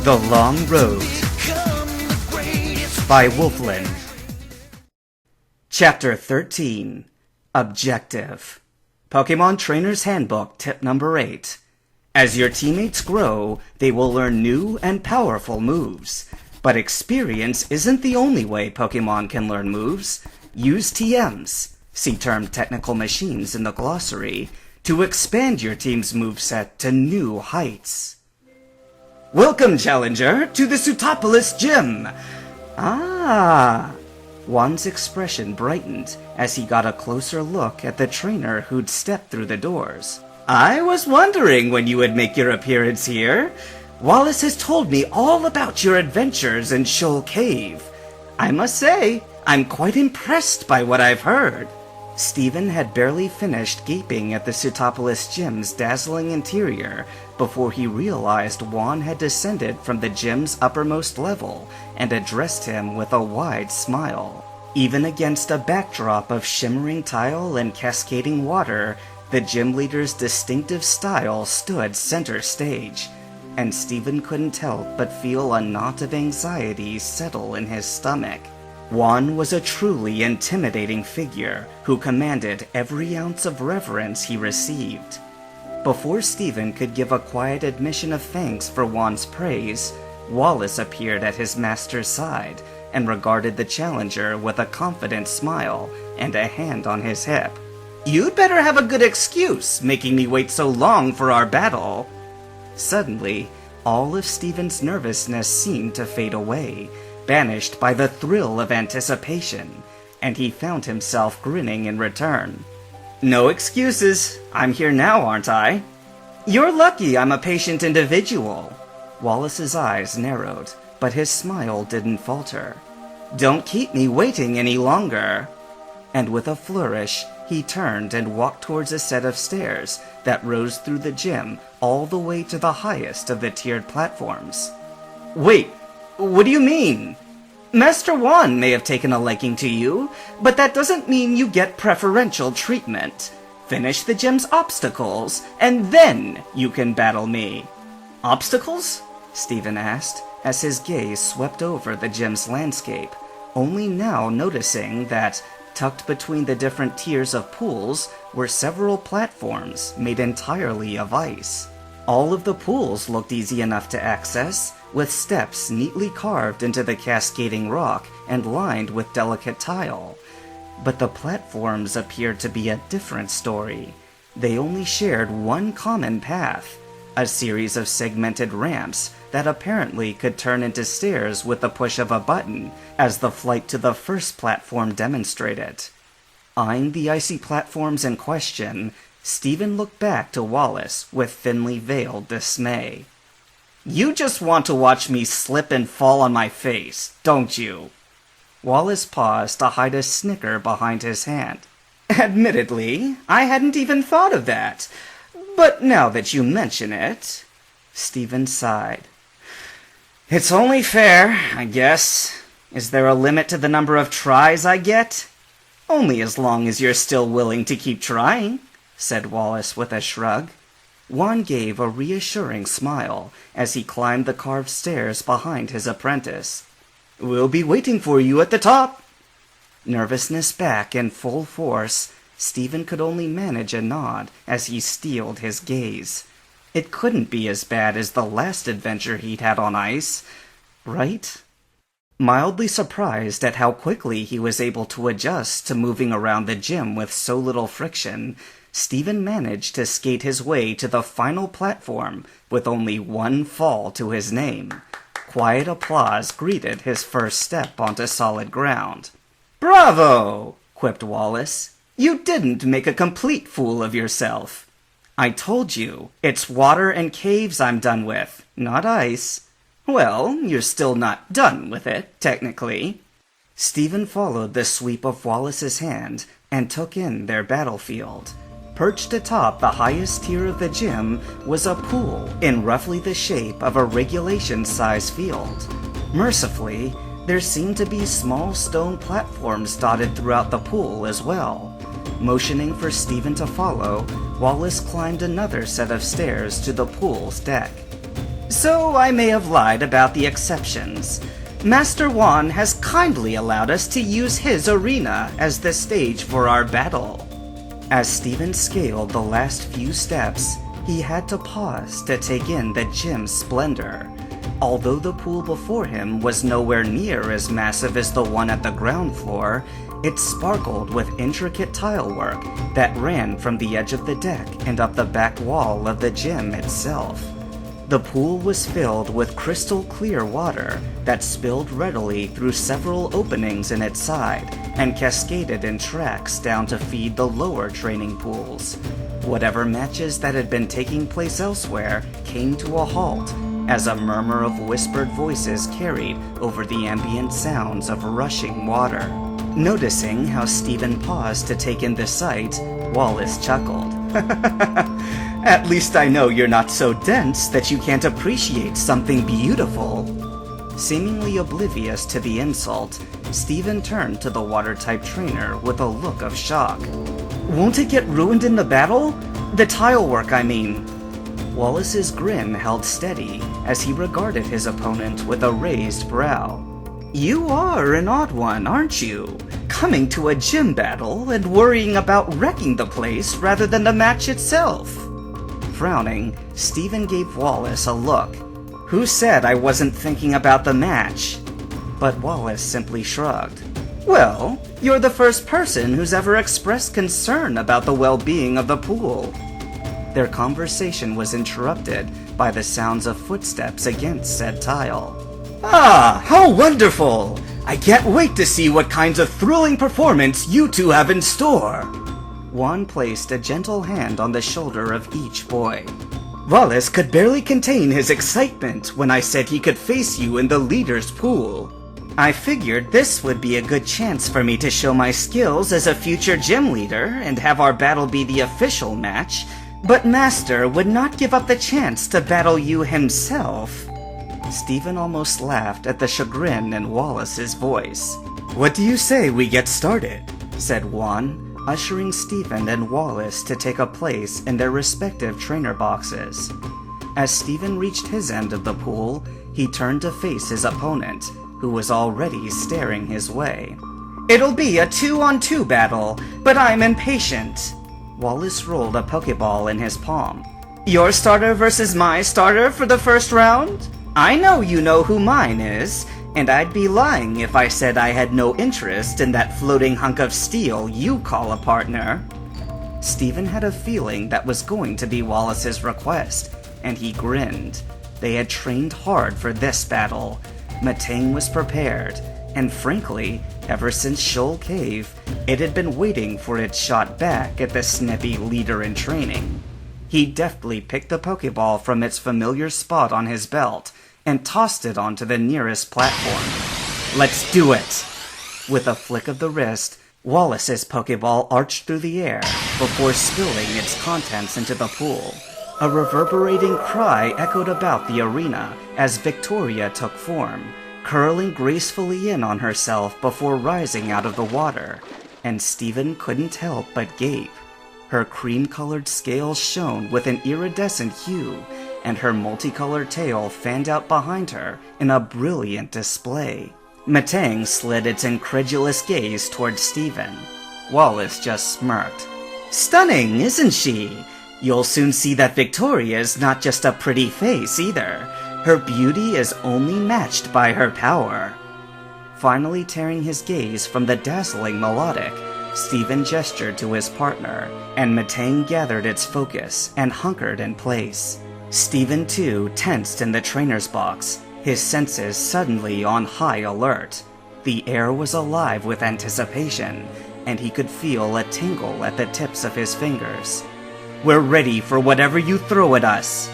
The Long Road by Wolfland. Chapter 13. Objective. Pokemon Trainer's Handbook Tip Number 8. As your teammates grow, they will learn new and powerful moves. But experience isn't the only way Pokemon can learn moves. Use TMs, see term technical machines in the glossary, to expand your team's moveset to new heights. Welcome, Challenger, to the Sootopolis Gym! Ah! Juan's expression brightened as he got a closer look at the trainer who'd stepped through the doors. I was wondering when you would make your appearance here. Wallace has told me all about your adventures in Shoal Cave. I must say, I'm quite impressed by what I've heard. Steven had barely finished gaping at the Sootopolis Gym's dazzling interior before he realized Juan had descended from the gym's uppermost level and addressed him with a wide smile. Even against a backdrop of shimmering tile and cascading water, the gym leader's distinctive style stood center stage, and Steven couldn't help but feel a knot of anxiety settle in his stomach. Juan was a truly intimidating figure who commanded every ounce of reverence he received. Before Steven could give a quiet admission of thanks for Juan's praise, Wallace appeared at his master's side and regarded the challenger with a confident smile and a hand on his hip. You'd better have a good excuse, making me wait so long for our battle. Suddenly, all of Steven's nervousness seemed to fade away, banished by the thrill of anticipation, and he found himself grinning in return. No excuses. I'm here now, aren't I? You're lucky I'm a patient individual. Wallace's eyes narrowed, but his smile didn't falter. Don't keep me waiting any longer. And with a flourish, he turned and walked towards a set of stairs that rose through the gym all the way to the highest of the tiered platforms. Wait, what do you mean? Master Juan may have taken a liking to you, but that doesn't mean you get preferential treatment. Finish the gym's obstacles, and then you can battle me. Obstacles? Steven asked, as his gaze swept over the gym's landscape, only now noticing that, tucked between the different tiers of pools, were several platforms made entirely of ice. All of the pools looked easy enough to access, with steps neatly carved into the cascading rock and lined with delicate tile. But the platforms appeared to be a different story. They only shared one common path, a series of segmented ramps that apparently could turn into stairs with the push of a button, as the flight to the first platform demonstrated. Eyeing the icy platforms in question, Steven looked back to Wallace with thinly veiled dismay. You just want to watch me slip and fall on my face, don't you? Wallace paused to hide a snicker behind his hand. Admittedly, I hadn't even thought of that. But now that you mention it... Steven sighed. It's only fair, I guess. Is there a limit to the number of tries I get? Only as long as you're still willing to keep trying, said Wallace with a shrug. Juan gave a reassuring smile as he climbed the carved stairs behind his apprentice. We'll be waiting for you at the top. Nervousness back in full force, Steven could only manage a nod as he steeled his gaze. It couldn't be as bad as the last adventure he'd had on ice, right? Mildly surprised at how quickly he was able to adjust to moving around the gym with so little friction, Steven managed to skate his way to the final platform with only one fall to his name. Quiet applause greeted his first step onto solid ground. Bravo! Quipped Wallace. You didn't make a complete fool of yourself. I told you, it's water and caves I'm done with, not ice. Well, you're still not done with it, technically. Steven followed the sweep of Wallace's hand and took in their battlefield. Perched atop the highest tier of the gym was a pool in roughly the shape of a regulation-size field. Mercifully, there seemed to be small stone platforms dotted throughout the pool as well. Motioning for Steven to follow, Wallace climbed another set of stairs to the pool's deck. So I may have lied about the exceptions. Master Hoenn has kindly allowed us to use his arena as the stage for our battle. As Steven scaled the last few steps, he had to pause to take in the gym's splendor. Although the pool before him was nowhere near as massive as the one at the ground floor, it sparkled with intricate tilework that ran from the edge of the deck and up the back wall of the gym itself. The pool was filled with crystal clear water that spilled readily through several openings in its side and cascaded in tracks down to feed the lower training pools. Whatever matches that had been taking place elsewhere came to a halt as a murmur of whispered voices carried over the ambient sounds of rushing water. Noticing how Steven paused to take in the sight, Wallace chuckled. At least I know you're not so dense that you can't appreciate something beautiful. Seemingly oblivious to the insult, Steven turned to the water-type trainer with a look of shock. Won't it get ruined in the battle? The tile work, I mean. Wallace's grin held steady as he regarded his opponent with a raised brow. You are an odd one, aren't you? Coming to a gym battle and worrying about wrecking the place rather than the match itself. Frowning, Steven gave Wallace a look. Who said I wasn't thinking about the match? But Wallace simply shrugged. Well, you're the first person who's ever expressed concern about the well-being of the pool. Their conversation was interrupted by the sounds of footsteps against said tile. Ah, how wonderful! I can't wait to see what kinds of thrilling performance you two have in store. Hoenn placed a gentle hand on the shoulder of each boy. Wallace could barely contain his excitement when I said he could face you in the leader's pool. I figured this would be a good chance for me to show my skills as a future gym leader and have our battle be the official match, but Master would not give up the chance to battle you himself. Steven almost laughed at the chagrin in Wallace's voice. What do you say we get started? Said Hoenn, ushering Steven and Wallace to take a place in their respective trainer boxes. As Steven reached his end of the pool, he turned to face his opponent, who was already staring his way. It'll be a 2-on-2 battle, but I'm impatient. Wallace rolled a Pokeball in his palm. Your starter versus my starter for the first round? I know you know who mine is, and I'd be lying if I said I had no interest in that floating hunk of steel you call a partner. Steven had a feeling that was going to be Wallace's request, and he grinned. They had trained hard for this battle. Matang was prepared, and frankly, ever since Shoal Cave, it had been waiting for its shot back at the snippy leader in training. He deftly picked the Pokeball from its familiar spot on his belt and tossed it onto the nearest platform. Let's do it! With a flick of the wrist, Wallace's Pokeball arched through the air before spilling its contents into the pool. A reverberating cry echoed about the arena as Victoria took form, curling gracefully in on herself before rising out of the water, and Steven couldn't help but gape. Her cream-colored scales shone with an iridescent hue, and her multicolored tail fanned out behind her in a brilliant display. Matang slid its incredulous gaze toward Steven. Wallace just smirked. Stunning, isn't she? You'll soon see that Victoria's not just a pretty face either. Her beauty is only matched by her power. Finally tearing his gaze from the dazzling melodic, Steven gestured to his partner, and Matang gathered its focus and hunkered in place. Steven, too, tensed in the trainer's box, his senses suddenly on high alert. The air was alive with anticipation, and he could feel a tingle at the tips of his fingers. We're ready for whatever you throw at us,